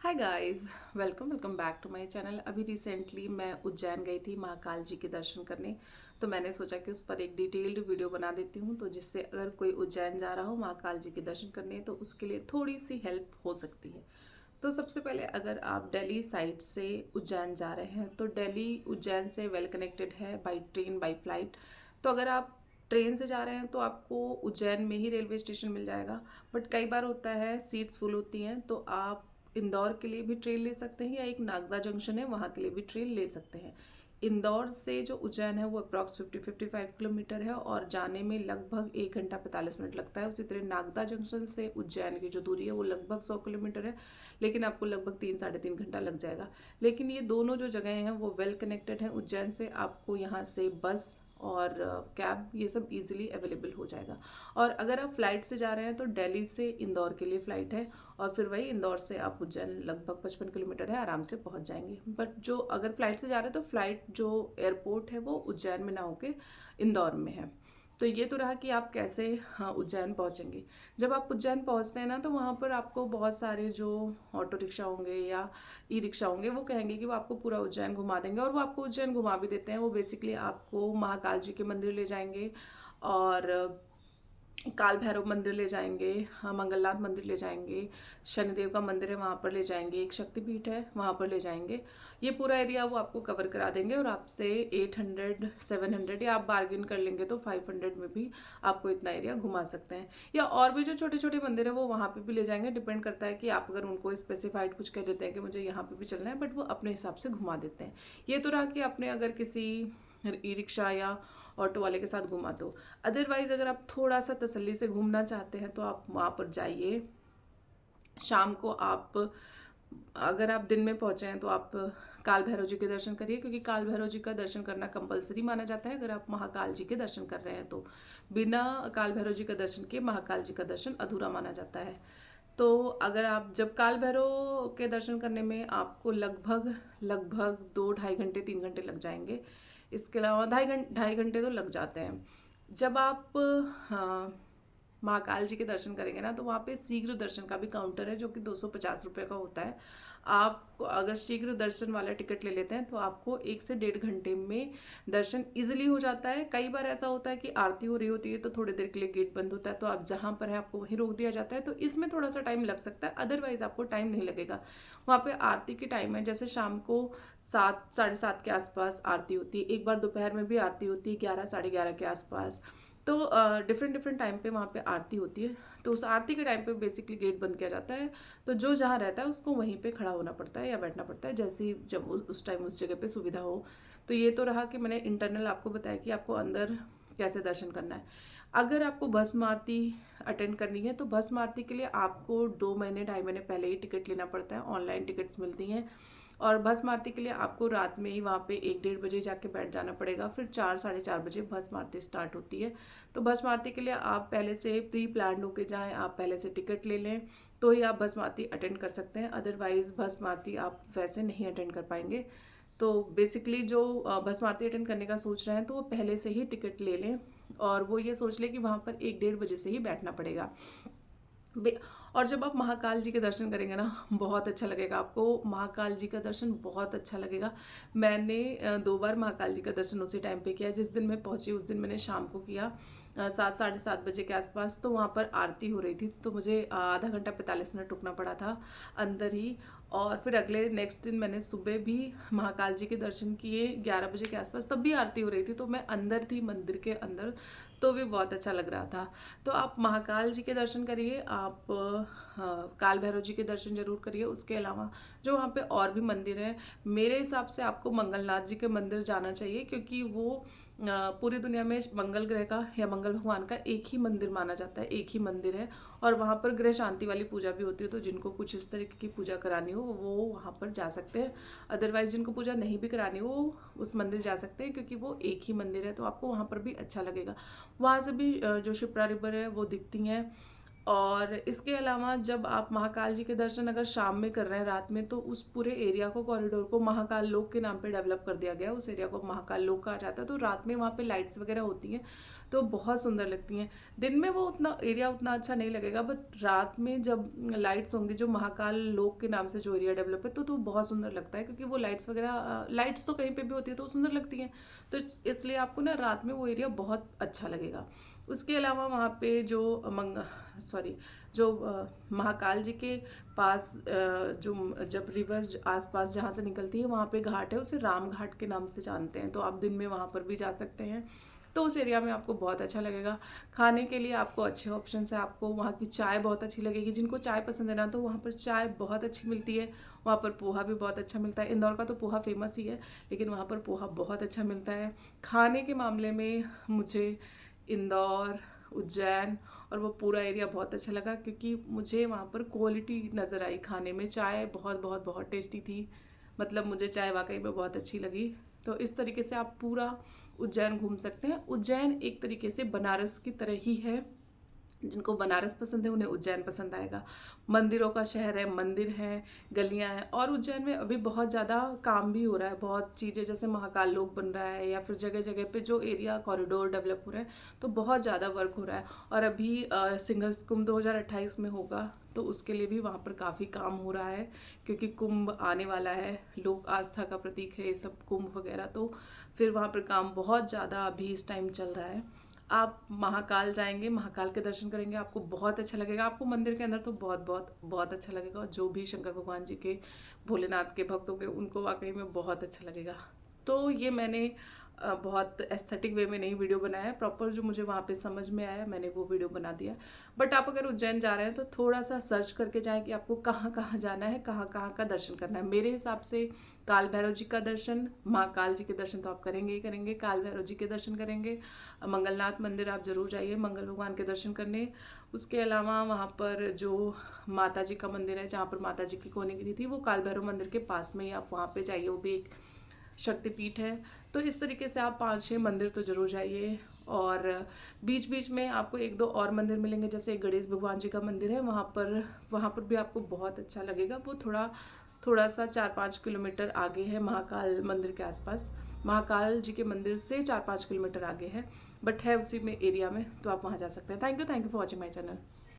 Hi guys, welcome back to my channel. अभी recently मैं उज्जैन गई थी महाकाल जी के दर्शन करने। तो मैंने सोचा कि उस पर एक डिटेल्ड वीडियो बना देती हूँ, तो जिससे अगर कोई उज्जैन जा रहा हो महाकाल जी के दर्शन करने तो उसके लिए थोड़ी सी हेल्प हो सकती है। तो सबसे पहले अगर आप दिल्ली साइड से उज्जैन जा रहे हैं तो दिल्ली उज्जैन से वेल कनेक्टेड है बाई ट्रेन बाई फ्लाइट। तो अगर आप ट्रेन से जा रहे हैं तो आपको उज्जैन में ही रेलवे स्टेशन मिल जाएगा। बट कई बार होता है सीट्स फुल होती हैं, तो आप इंदौर के लिए भी ट्रेन ले सकते हैं या एक नागदा जंक्शन है वहाँ के लिए भी ट्रेन ले सकते हैं। इंदौर से जो उज्जैन है वो अप्रॉक्स 50-55 किलोमीटर है और जाने में लगभग 1 घंटा 45 मिनट लगता है। उसी तरह नागदा जंक्शन से उज्जैन की जो दूरी है वो लगभग 100 किलोमीटर है, लेकिन आपको लगभग 3 साढ़े 3 घंटा लग जाएगा। लेकिन ये दोनों जो जगह हैं वो वेल कनेक्टेड हैं उज्जैन से। आपको यहाँ से बस और कैब ये सब इजीली अवेलेबल हो जाएगा। और अगर आप फ्लाइट से जा रहे हैं तो दिल्ली से इंदौर के लिए फ़्लाइट है और फिर वही इंदौर से आप उज्जैन लगभग 55 किलोमीटर है, आराम से पहुंच जाएंगे। बट जो अगर फ्लाइट से जा रहे हैं तो फ्लाइट जो एयरपोर्ट है वो उज्जैन में ना होके इंदौर में है। तो ये तो रहा कि आप कैसे उज्जैन पहुंचेंगे। जब आप उज्जैन पहुंचते हैं ना तो वहाँ पर आपको बहुत सारे जो ऑटो रिक्शा होंगे या ई रिक्शा होंगे वो कहेंगे कि वो आपको पूरा उज्जैन घुमा देंगे, और वो आपको उज्जैन घुमा भी देते हैं। वो बेसिकली आपको महाकाल जी के मंदिर ले जाएंगे और काल भैरव मंदिर ले जाएंगे, हाँ मंगलनाथ मंदिर ले जाएंगे, शनिदेव का मंदिर है वहाँ पर ले जाएंगे, एक शक्तिपीठ है वहाँ पर ले जाएंगे। ये पूरा एरिया वो आपको कवर करा देंगे और आपसे 800 700 या आप बार्गिन कर लेंगे तो 500 में भी आपको इतना एरिया घुमा सकते हैं। या और भी जो छोटे छोटे मंदिर है वो वहाँ पे भी ले जाएंगे। डिपेंड करता है कि आप अगर उनको स्पेसिफाइड कुछ कह देते हैं कि मुझे यहाँ पे भी चलना है, बट वो अपने हिसाब से घुमा देते हैं। ये तो रहा कि आपने अगर किसी ई रिक्शा या ऑटो वाले के साथ घुमा दो। अदरवाइज अगर आप थोड़ा सा तसल्ली से घूमना चाहते हैं तो आप वहाँ पर जाइए। शाम को आप, अगर आप दिन में पहुँचे हैं तो आप काल भैरव जी के दर्शन करिए, क्योंकि काल भैरव जी का दर्शन करना कंपलसरी माना जाता है। अगर आप महाकाल जी के दर्शन कर रहे हैं तो बिना काल भैरव जी का दर्शन किए महाकाल जी का दर्शन अधूरा माना जाता है। तो अगर आप जब काल भैरव के दर्शन करने में आपको लगभग लगभग 2 ढाई घंटे 3 घंटे लग जाएंगे। इसके अलावा ढाई घंटे तो लग जाते हैं। जब आप महाकाल जी के दर्शन करेंगे ना तो वहाँ पे शीघ्र दर्शन का भी काउंटर है जो कि 250 रुपये का होता है। आप अगर शीघ्र दर्शन वाला टिकट ले लेते हैं तो आपको 1 से 1.5 घंटे में दर्शन इजीली हो जाता है। कई बार ऐसा होता है कि आरती हो रही होती है तो थोड़ी देर के लिए गेट बंद होता है, तो आप जहाँ पर हैं आपको वहीं रोक दिया जाता है, तो इसमें थोड़ा सा टाइम लग सकता है। अदरवाइज आपको टाइम नहीं लगेगा। वहाँ पे आरती की टाइम है, जैसे शाम को 7 साढ़े 7 के आसपास आरती होती है, एक बार दोपहर में भी आरती होती है 11 साढ़े 11 के आसपास। तो डिफरेंट डिफरेंट टाइम पे वहाँ पे आरती होती है। तो उस आरती के टाइम पे बेसिकली गेट बंद किया जाता है, तो जो जहाँ रहता है उसको वहीं पे खड़ा होना पड़ता है या बैठना पड़ता है, जैसी जब उस टाइम उस जगह पे सुविधा हो। तो ये तो रहा कि मैंने इंटरनल आपको बताया कि आपको अंदर कैसे दर्शन करना है। अगर आपको भस्म आरती अटेंड करनी है तो भस्म आरती के लिए आपको 2 महीने 2.5 महीने पहले ही टिकट लेना पड़ता है। ऑनलाइन टिकट्स मिलती हैं। और भस्म आरती के लिए आपको रात में ही वहाँ पे 1 डेढ़ बजे जाके बैठ जाना पड़ेगा। फिर 4 साढ़े 4 बजे भस्म आरती स्टार्ट होती है। तो भस्म आरती के लिए आप पहले से प्री प्लान होके जाएँ, आप पहले से टिकट ले लें तो ही आप भस्म आरती अटेंड कर सकते हैं। अदरवाइज़ भस्म आरती आप वैसे नहीं अटेंड कर पाएंगे। तो बेसिकली जो भस्म आरती अटेंड करने का सोच रहे हैं तो वो पहले से ही टिकट ले लें और वो ये सोच लें कि वहाँ पर 1 डेढ़ बजे से ही बैठना पड़ेगा। और जब आप महाकाल जी के दर्शन करेंगे ना बहुत अच्छा लगेगा आपको। महाकाल जी का दर्शन बहुत अच्छा लगेगा। मैंने 2 बार महाकाल जी का दर्शन उसी टाइम पे किया। जिस दिन मैं पहुंची उस दिन मैंने शाम को किया 7 साढ़े 7 बजे के आसपास। तो वहाँ पर आरती हो रही थी तो मुझे आधा घंटा 45 मिनट रुकना पड़ा था अंदर ही। और फिर अगले नेक्स्ट दिन मैंने सुबह भी महाकाल जी के दर्शन किए 11 बजे के आसपास, तब भी आरती हो रही थी तो मैं अंदर थी मंदिर के अंदर, तो भी बहुत अच्छा लग रहा था। तो आप महाकाल जी के दर्शन करिए, आप काल भैरव जी के दर्शन जरूर करिए। उसके अलावा जो वहाँ पे और भी मंदिर हैं, मेरे हिसाब से आपको मंगलनाथ जी के मंदिर जाना चाहिए, क्योंकि वो पूरी दुनिया में मंगल ग्रह का या मंगल भगवान का एक ही मंदिर माना जाता है, एक ही मंदिर है। और वहाँ पर ग्रह शांति वाली पूजा भी होती है, तो जिनको कुछ इस तरीके की पूजा करानी हो वो वहाँ पर जा सकते हैं। अदरवाइज जिनको पूजा नहीं भी करानी हो उस मंदिर जा सकते हैं, क्योंकि वो एक ही मंदिर है, तो आपको वहाँ पर भी अच्छा लगेगा। वहाँ से भी जो शिप्रा रिवर है वो दिखती हैं। और इसके अलावा जब आप महाकाल जी के दर्शन अगर शाम में कर रहे हैं, रात में, तो उस पूरे एरिया को, कॉरिडोर को महाकाल लोक के नाम पे डेवलप कर दिया गया है। उस एरिया को महाकाल लोक कहा जाता है। तो रात में वहाँ पे लाइट्स वगैरह होती हैं तो बहुत सुंदर लगती हैं। दिन में वो उतना एरिया उतना अच्छा नहीं लगेगा, बट रात में जब लाइट्स होंगी, जो महाकाल लोक के नाम से जो एरिया डेवलप है, तो बहुत सुंदर लगता है, क्योंकि वो लाइट्स वगैरह, लाइट्स तो कहीं पे भी होती है तो सुंदर लगती हैं। तो इसलिए आपको ना रात में वो एरिया बहुत अच्छा लगेगा। उसके अलावा वहाँ पे जो महाकाल जी के पास जो जब रिवर आसपास जहाँ से निकलती है, वहाँ पे घाट है, उसे राम घाट के नाम से जानते हैं। तो आप दिन में वहाँ पर भी जा सकते हैं, तो उस एरिया में आपको बहुत अच्छा लगेगा। खाने के लिए आपको अच्छे ऑप्शन है। आपको वहाँ की चाय बहुत अच्छी लगेगी। जिनको चाय पसंद है ना, तो वहाँ पर चाय बहुत अच्छी मिलती है। वहाँ पर पोहा भी बहुत अच्छा मिलता है। इंदौर का तो पोहा फेमस ही है, लेकिन वहाँ पर पोहा बहुत अच्छा मिलता है। खाने के मामले में मुझे इंदौर, उज्जैन और वो पूरा एरिया बहुत अच्छा लगा, क्योंकि मुझे वहाँ पर क्वालिटी नज़र आई खाने में। चाय बहुत बहुत बहुत टेस्टी थी, मतलब मुझे चाय वाकई में बहुत अच्छी लगी। तो इस तरीके से आप पूरा उज्जैन घूम सकते हैं। उज्जैन एक तरीके से बनारस की तरह ही है। जिनको बनारस पसंद है उन्हें उज्जैन पसंद आएगा। मंदिरों का शहर है, मंदिर हैं, गलियां हैं। और उज्जैन में अभी बहुत ज़्यादा काम भी हो रहा है, बहुत चीज़ें, जैसे महाकाल लोक बन रहा है, या फिर जगह जगह पे जो एरिया कॉरिडोर डेवलप हो रहे हैं, तो बहुत ज़्यादा वर्क हो रहा है। और अभी सिंहस्थ कुंभ 2028 में होगा, तो उसके लिए भी वहाँ पर काफ़ी काम हो रहा है, क्योंकि कुंभ आने वाला है, लोक आस्था का प्रतीक है ये सब कुंभ वगैरह। तो फिर वहाँ पर काम बहुत ज़्यादा अभी इस टाइम चल रहा है। आप महाकाल जाएंगे, महाकाल के दर्शन करेंगे, आपको बहुत अच्छा लगेगा। आपको मंदिर के अंदर तो बहुत बहुत बहुत अच्छा लगेगा। और जो भी शंकर भगवान जी के, भोलेनाथ के भक्त होंगे, उनको वाकई में बहुत अच्छा लगेगा। तो ये मैंने बहुत एस्थेटिक वे में नहीं वीडियो बनाया है, प्रॉपर जो मुझे वहाँ पे समझ में आया मैंने वो वीडियो बना दिया। बट आप अगर उज्जैन जा रहे हैं तो थोड़ा सा सर्च करके जाएं कि आपको कहाँ कहाँ जाना है, कहाँ कहाँ का दर्शन करना है। मेरे हिसाब से काल भैरव जी का दर्शन, महाकाल जी के दर्शन तो आप करेंगे ही करेंगे, काल भैरव जी के दर्शन करेंगे, मंगलनाथ मंदिर आप जरूर जाइए मंगल भगवान के दर्शन करने। उसके अलावा वहाँ पर जो माता जी का मंदिर है, जहाँ पर माता जी की कोने गिरी थी, वो काल भैरव मंदिर के पास में ही आप वहाँ पे जाइए, वो भी एक शक्तिपीठ है। तो इस तरीके से आप 5-6 मंदिर तो जरूर जाइए। और बीच बीच में आपको 1-2 और मंदिर मिलेंगे, जैसे गणेश भगवान जी का मंदिर है, वहाँ पर भी आपको बहुत अच्छा लगेगा। वो थोड़ा सा 4-5 किलोमीटर आगे है, महाकाल मंदिर के आसपास, महाकाल जी के मंदिर से 4-5 किलोमीटर आगे है, बट है उसी में एरिया में, तो आप वहाँ जा सकते हैं। Thank you for watching my channel.